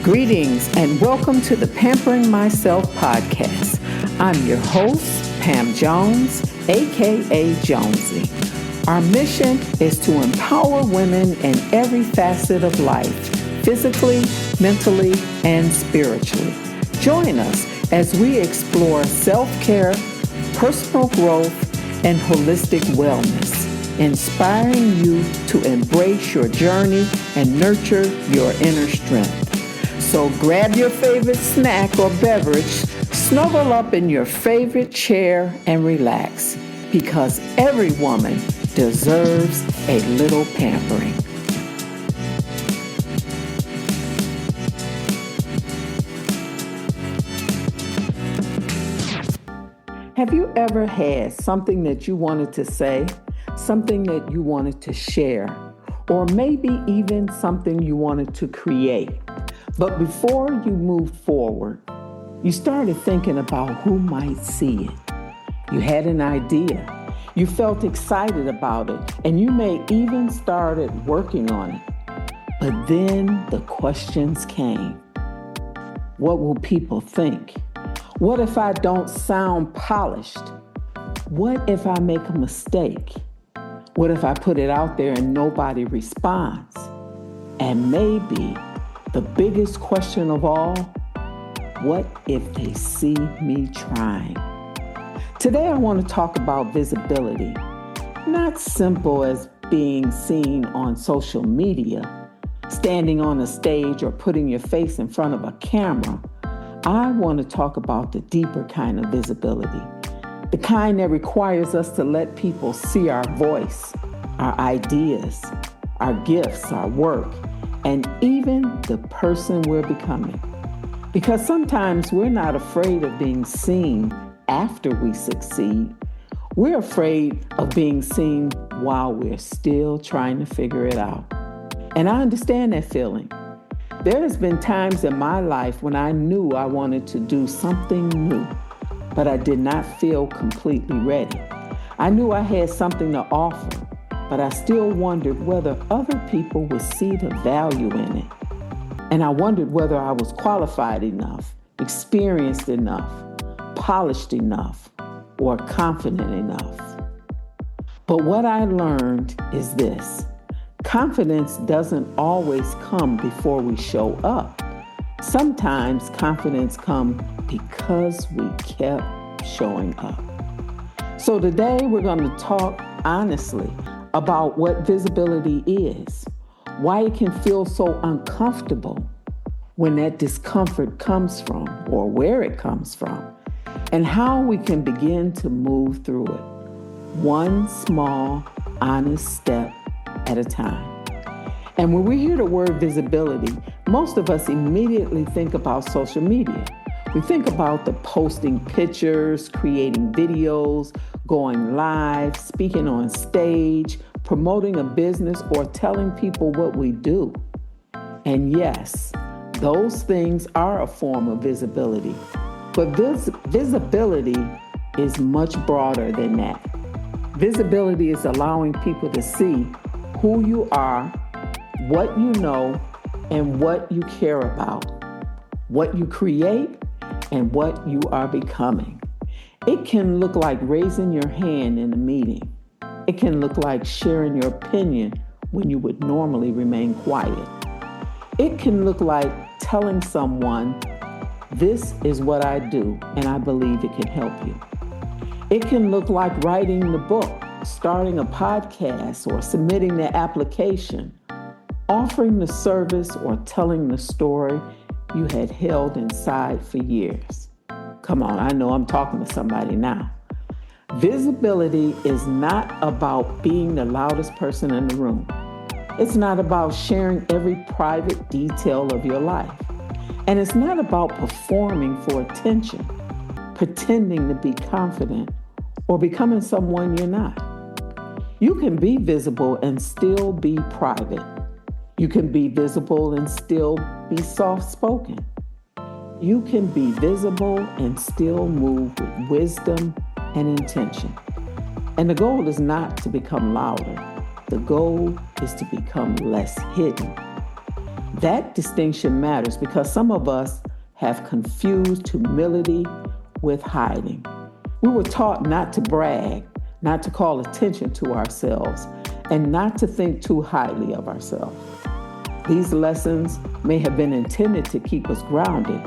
Greetings and welcome to the Pampering Myself Podcast. I'm your host, Pam Jones, aka Jonesy. Our mission is to empower women in every facet of life, physically, mentally, and spiritually. Join us as we explore self-care, personal growth, and holistic wellness, inspiring you to embrace your journey and nurture your inner strength. So grab your favorite snack or beverage, snuggle up in your favorite chair, and relax, because every woman deserves a little pampering. Have you ever had something that you wanted to say, something that you wanted to share, or maybe even something you wanted to create? But before you moved forward, you started thinking about who might see it. You had an idea. You felt excited about it, and you may even started working on it. But then the questions came. What will people think? What if I don't sound polished? What if I make a mistake? What if I put it out there and nobody responds? And maybe the biggest question of all, what if they see me trying? Today I want to talk about visibility. Not simple as being seen on social media, standing on a stage, or putting your face in front of a camera. I want to talk about the deeper kind of visibility, the kind that requires us to let people see our voice, our ideas, our gifts, our work, and even the person we're becoming. Because sometimes we're not afraid of being seen after we succeed. We're afraid of being seen while we're still trying to figure it out. And I understand that feeling. There has been times in my life when I knew I wanted to do something new, but I did not feel completely ready. I knew I had something to offer, but I still wondered whether other people would see the value in it. And I wondered whether I was qualified enough, experienced enough, polished enough, or confident enough. But what I learned is this: confidence doesn't always come before we show up. Sometimes confidence comes because we kept showing up. So today we're going to talk honestly about what visibility is, why it can feel so uncomfortable when that discomfort comes from, or where it comes from, and how we can begin to move through it, one small, honest step at a time. And when we hear the word visibility, most of us immediately think about social media. We think about the posting pictures, creating videos, going live, speaking on stage, promoting a business, or telling people what we do. And yes, those things are a form of visibility. But this visibility is much broader than that. Visibility is allowing people to see who you are, what you know, and what you care about, what you create, and what you are becoming. It can look like raising your hand in a meeting. It can look like sharing your opinion when you would normally remain quiet. It can look like telling someone, this is what I do, and I believe it can help you. It can look like writing the book, starting a podcast, or submitting the application, offering the service, or telling the story you had held inside for years. Come on, I know I'm talking to somebody now. Visibility is not about being the loudest person in the room. It's not about sharing every private detail of your life. And it's not about performing for attention, pretending to be confident, or becoming someone you're not. You can be visible and still be private. You can be visible and still be soft-spoken. You can be visible and still move with wisdom and intention. And the goal is not to become louder. The goal is to become less hidden. That distinction matters because some of us have confused humility with hiding. We were taught not to brag, not to call attention to ourselves, and not to think too highly of ourselves. These lessons may have been intended to keep us grounded,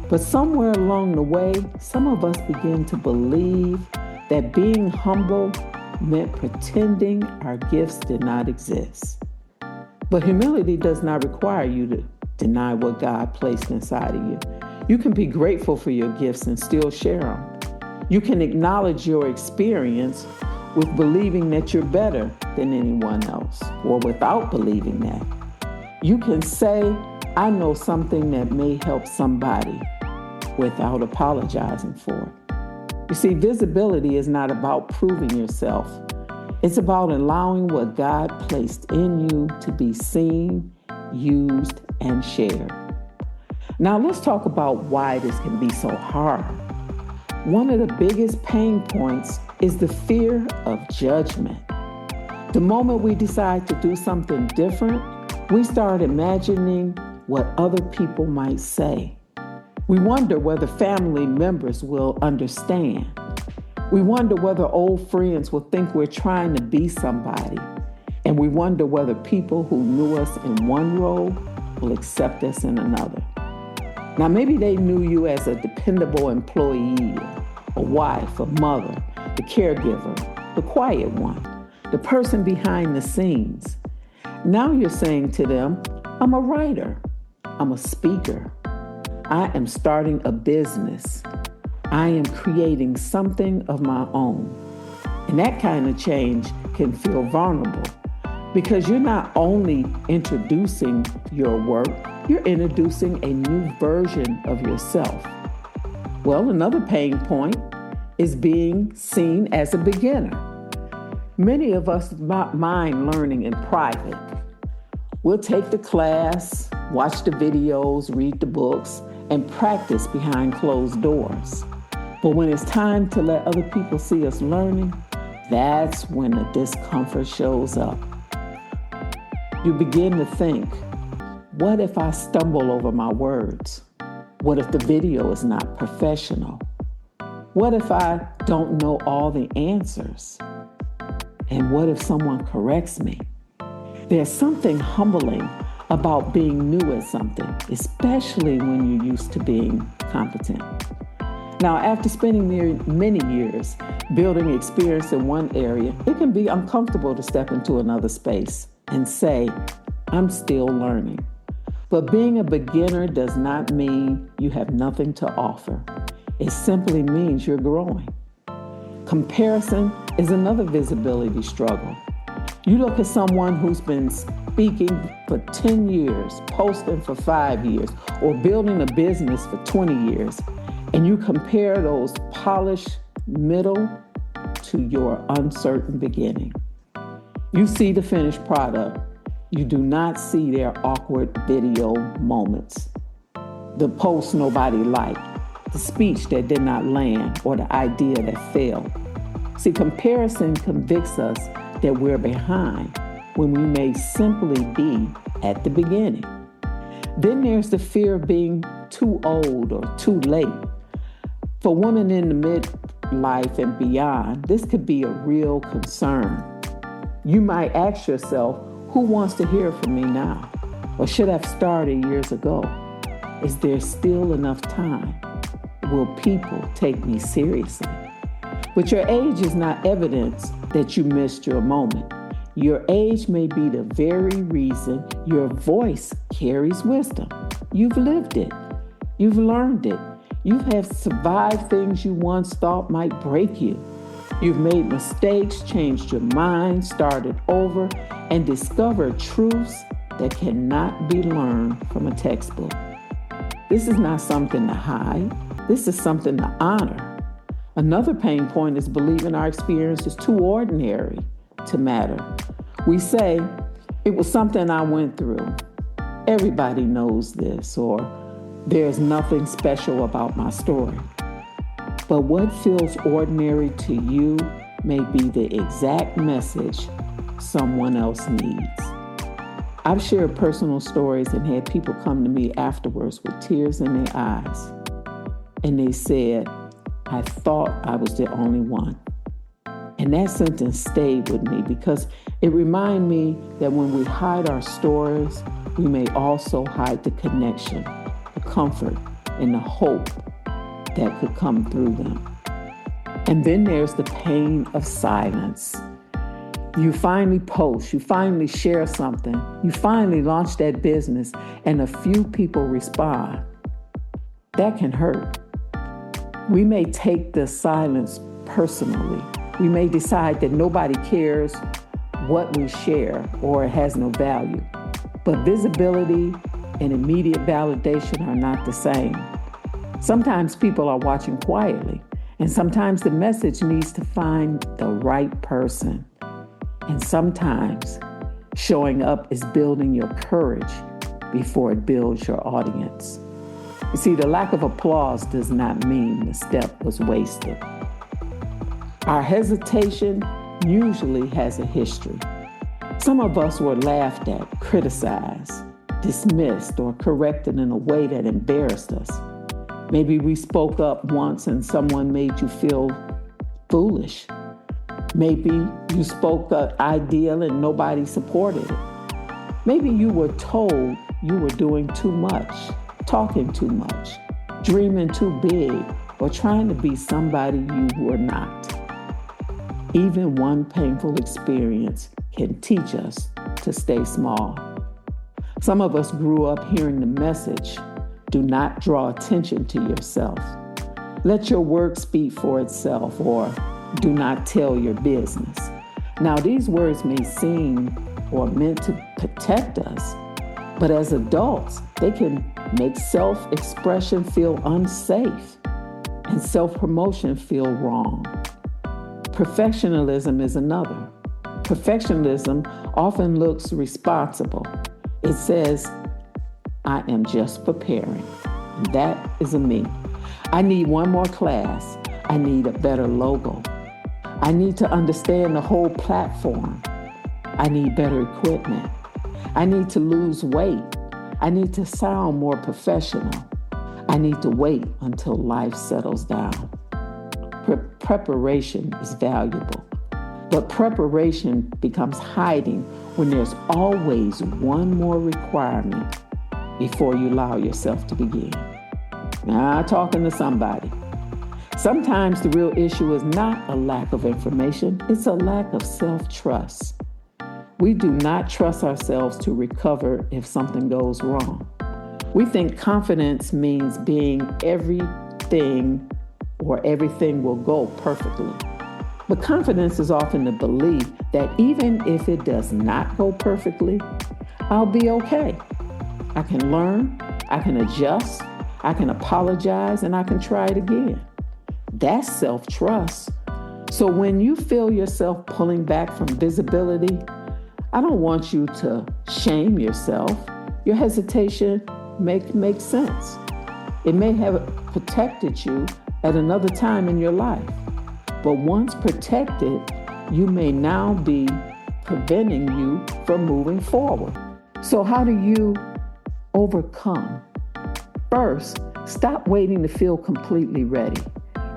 but somewhere along the way, some of us begin to believe that being humble meant pretending our gifts did not exist. But humility does not require you to deny what God placed inside of you. You can be grateful for your gifts and still share them. You can acknowledge your experience with believing that you're better than anyone else, or without believing that. You can say, I know something that may help somebody, without apologizing for it. You see, visibility is not about proving yourself. It's about allowing what God placed in you to be seen, used, and shared. Now let's talk about why this can be so hard. One of the biggest pain points is the fear of judgment. The moment we decide to do something different, we start imagining what other people might say. We wonder whether family members will understand. We wonder whether old friends will think we're trying to be somebody. And we wonder whether people who knew us in one role will accept us in another. Now, maybe they knew you as a dependable employee, a wife, a mother, the caregiver, the quiet one, the person behind the scenes. Now you're saying to them, I'm a writer, I'm a speaker, I am starting a business. I am creating something of my own. And that kind of change can feel vulnerable because you're not only introducing your work, you're introducing a new version of yourself. Well, another pain point is being seen as a beginner. Many of us not mind learning in private. We'll take the class, watch the videos, read the books, and practice behind closed doors. But when it's time to let other people see us learning, that's when the discomfort shows up. You begin to think, what if I stumble over my words? What if the video is not professional? What if I don't know all the answers? And what if someone corrects me? There's something humbling about being new at something, especially when you're used to being competent. Now, after spending many years building experience in one area, it can be uncomfortable to step into another space and say, I'm still learning. But being a beginner does not mean you have nothing to offer. It simply means you're growing. Comparison is another visibility struggle. You look at someone who's been speaking for 10 years, posting for 5 years, or building a business for 20 years, and you compare those polished middle to your uncertain beginning. You see the finished product. You do not see their awkward video moments, the post nobody liked, the speech that did not land, or the idea that failed. See, comparison convicts us that we're behind when we may simply be at the beginning. Then there's the fear of being too old or too late. For women in the midlife and beyond, this could be a real concern. You might ask yourself, who wants to hear from me now? Or should I have started years ago? Is there still enough time? Will people take me seriously? But your age is not evidence that you missed your moment. Your age may be the very reason your voice carries wisdom. You've lived it. You've learned it. You have survived things you once thought might break you. You've made mistakes, changed your mind, started over, and discovered truths that cannot be learned from a textbook. This is not something to hide. This is something to honor. Another pain point is believing our experience is too ordinary to matter. We say, it was something I went through. Everybody knows this, or there's nothing special about my story. But what feels ordinary to you may be the exact message someone else needs. I've shared personal stories and had people come to me afterwards with tears in their eyes. And they said, I thought I was the only one. And that sentence stayed with me because it reminded me that when we hide our stories, we may also hide the connection, the comfort, and the hope that could come through them. And then there's the pain of silence. You finally post, you finally share something, you finally launch that business, and a few people respond. That can hurt. We may take the silence personally. We may decide that nobody cares what we share or it has no value. But visibility and immediate validation are not the same. Sometimes people are watching quietly, and sometimes the message needs to find the right person. And sometimes showing up is building your courage before it builds your audience. You see, the lack of applause does not mean the step was wasted. Our hesitation usually has a history. Some of us were laughed at, criticized, dismissed, or corrected in a way that embarrassed us. Maybe we spoke up once and someone made you feel foolish. Maybe you spoke an idea and nobody supported it. Maybe you were told you were doing too much, talking too much, dreaming too big, or trying to be somebody you were not. Even one painful experience can teach us to stay small. Some of us grew up hearing the message, do not draw attention to yourself. Let your work speak for itself, or do not tell your business. Now, these words may seem or meant to protect us, but as adults, they can make self-expression feel unsafe and self-promotion feel wrong. Perfectionism is another. Perfectionism often looks responsible. It says, I am just preparing. That is a me. I need one more class. I need a better logo. I need to understand the whole platform. I need better equipment. I need to lose weight. I need to sound more professional. I need to wait until life settles down. Preparation is valuable, but preparation becomes hiding when there's always one more requirement before you allow yourself to begin. Now, I'm talking to somebody. Sometimes the real issue is not a lack of information, it's a lack of self-trust. We do not trust ourselves to recover if something goes wrong. We think confidence means being everything or everything will go perfectly. But confidence is often the belief that even if it does not go perfectly, I'll be okay. I can learn, I can adjust, I can apologize, and I can try it again. That's self-trust. So when you feel yourself pulling back from visibility, I don't want you to shame yourself. Your hesitation makes sense. It may have protected you at another time in your life. But once protected, you may now be preventing you from moving forward. So how do you overcome? First, stop waiting to feel completely ready.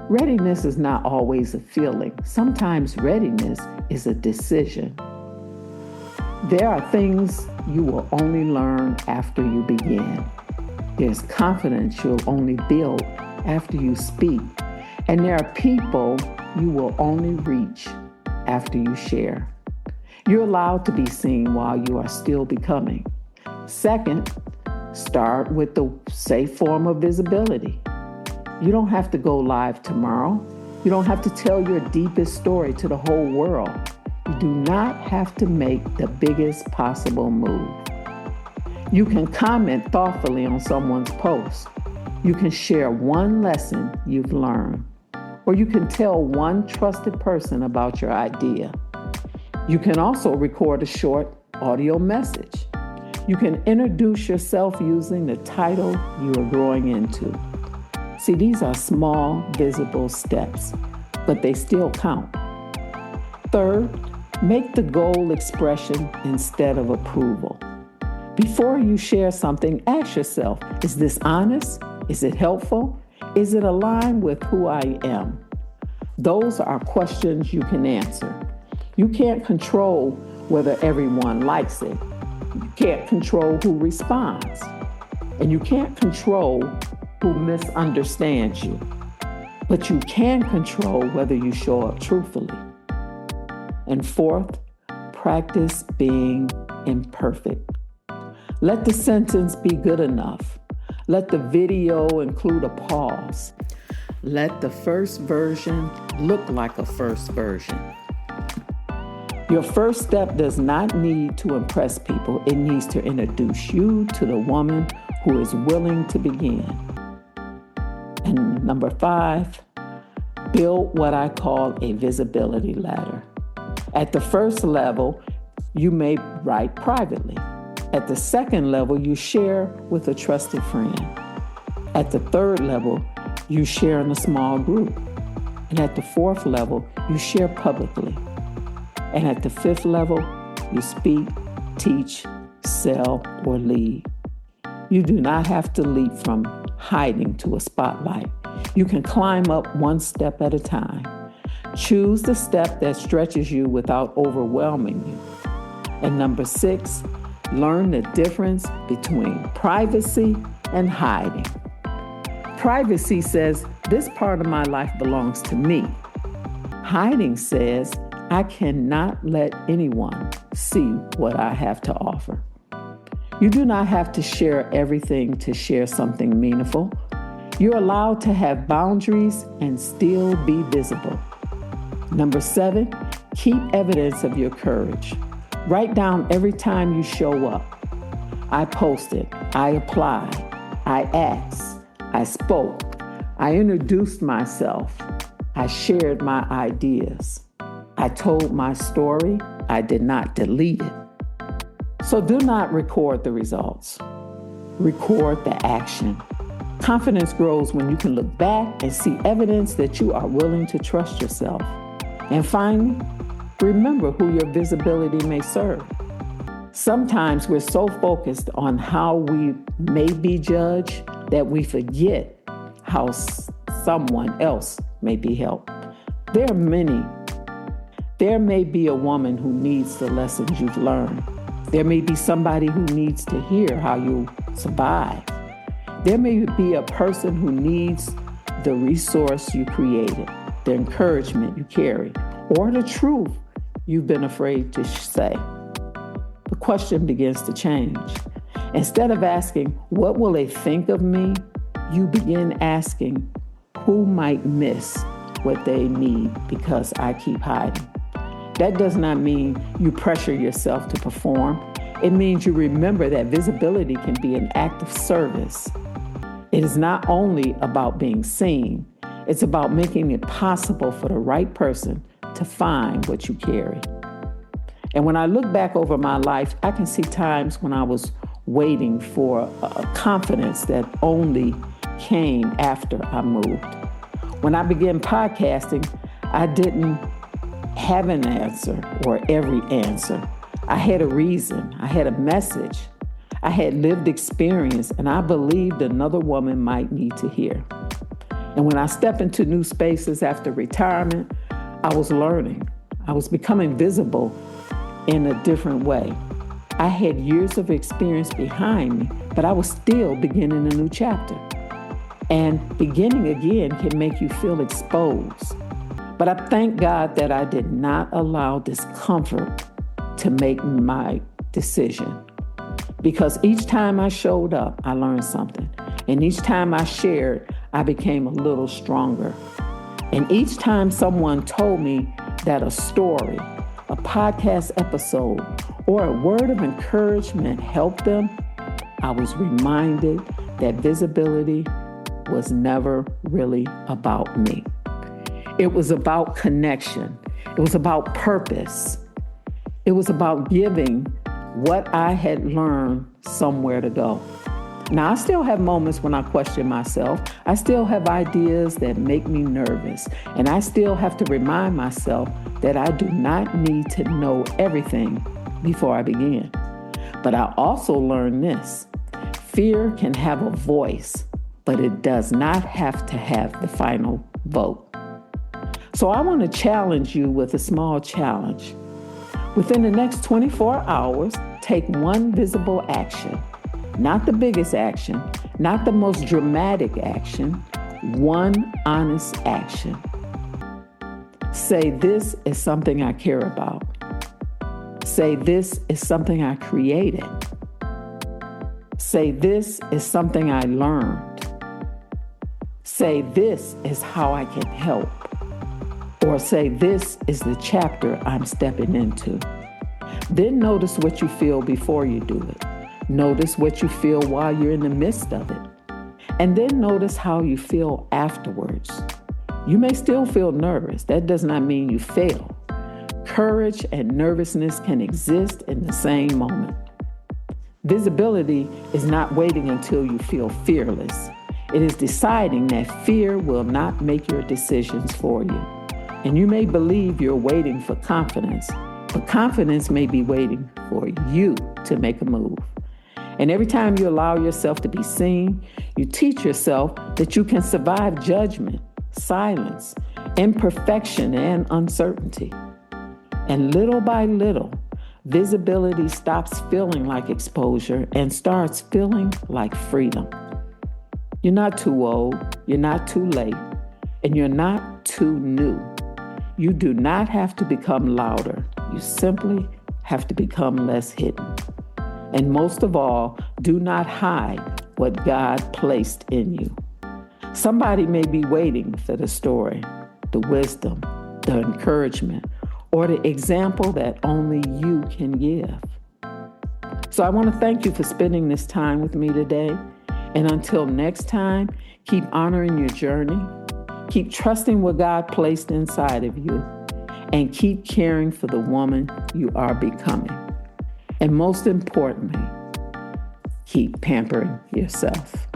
Readiness is not always a feeling. Sometimes readiness is a decision. There are things you will only learn after you begin. There's confidence you'll only build after you speak. And there are people you will only reach after you share. You're allowed to be seen while you are still becoming. Second, start with the safe form of visibility. You don't have to go live tomorrow. You don't have to tell your deepest story to the whole world. You do not have to make the biggest possible move. You can comment thoughtfully on someone's post. You can share one lesson you've learned. Or you can tell one trusted person about your idea. You can also record a short audio message. You can introduce yourself using the title you are growing into. See, these are small, visible steps, but they still count. Third, make the goal expression instead of approval. Before you share something, ask yourself, is this honest? Is it helpful? Is it aligned with who I am? Those are questions you can answer. You can't control whether everyone likes it. You can't control who responds. And you can't control who misunderstands you. But you can control whether you show up truthfully. And fourth, practice being imperfect. Let the sentence be good enough. Let the video include a pause. Let the first version look like a first version. Your first step does not need to impress people. It needs to introduce you to the woman who is willing to begin. And number 5, build what I call a visibility ladder. At the first level, you may write privately. At the second level, you share with a trusted friend. At the third level, you share in a small group. And at the fourth level, you share publicly. And at the fifth level, you speak, teach, sell, or lead. You do not have to leap from hiding to a spotlight. You can climb up one step at a time. Choose the step that stretches you without overwhelming you. And number 6, learn the difference between privacy and hiding. Privacy says, this part of my life belongs to me. Hiding says, I cannot let anyone see what I have to offer. You do not have to share everything to share something meaningful. You're allowed to have boundaries and still be visible. Number 7, keep evidence of your courage. Write down every time you show up. I posted, I applied, I asked, I spoke, I introduced myself, I shared my ideas. I told my story. I did not delete it. So do not record the results. Record the action. Confidence grows when you can look back and see evidence that you are willing to trust yourself. And finally, remember who your visibility may serve. Sometimes we're so focused on how we may be judged that we forget how someone else may be helped. There may be a woman who needs the lessons you've learned. There may be somebody who needs to hear how you survive. There may be a person who needs the resource you created, the encouragement you carry, or the truth you've been afraid to say. The question begins to change. Instead of asking, what will they think of me? You begin asking, who might miss what they need because I keep hiding? That does not mean you pressure yourself to perform. It means you remember that visibility can be an act of service. It is not only about being seen, it's about making it possible for the right person to find what you carry. And when I look back over my life, I can see times when I was waiting for a confidence that only came after I moved. When I began podcasting, I didn't have an answer or every answer. I had a reason. I had a message. I had lived experience, and I believed another woman might need to hear. And when I stepped into new spaces after retirement, I was learning. I was becoming visible in a different way. I had years of experience behind me, but I was still beginning a new chapter. And beginning again can make you feel exposed. But I thank God that I did not allow discomfort to make my decision. Because each time I showed up, I learned something. And each time I shared, I became a little stronger. And each time someone told me that a story, a podcast episode, or a word of encouragement helped them, I was reminded that visibility was never really about me. It was about connection. It was about purpose. It was about giving what I had learned somewhere to go. Now, I still have moments when I question myself. I still have ideas that make me nervous. And I still have to remind myself that I do not need to know everything before I begin. But I also learned this. Fear can have a voice, but it does not have to have the final vote. So I want to challenge you with a small challenge. Within the next 24 hours, take one visible action, not the biggest action, not the most dramatic action, one honest action. Say, this is something I care about. Say, this is something I created. Say, this is something I learned. Say, this is how I can help. Or say, this is the chapter I'm stepping into. Then notice what you feel before you do it. Notice what you feel while you're in the midst of it. And then notice how you feel afterwards. You may still feel nervous. That does not mean you fail. Courage and nervousness can exist in the same moment. Visibility is not waiting until you feel fearless. It is deciding that fear will not make your decisions for you. And you may believe you're waiting for confidence, but confidence may be waiting for you to make a move. And every time you allow yourself to be seen, you teach yourself that you can survive judgment, silence, imperfection, and uncertainty. And little by little, visibility stops feeling like exposure and starts feeling like freedom. You're not too old, you're not too late, and you're not too new. You do not have to become louder. You simply have to become less hidden. And most of all, do not hide what God placed in you. Somebody may be waiting for the story, the wisdom, the encouragement, or the example that only you can give. So I want to thank you for spending this time with me today. And until next time, keep honoring your journey. Keep trusting what God placed inside of you, and keep caring for the woman you are becoming. And most importantly, keep pampering yourself.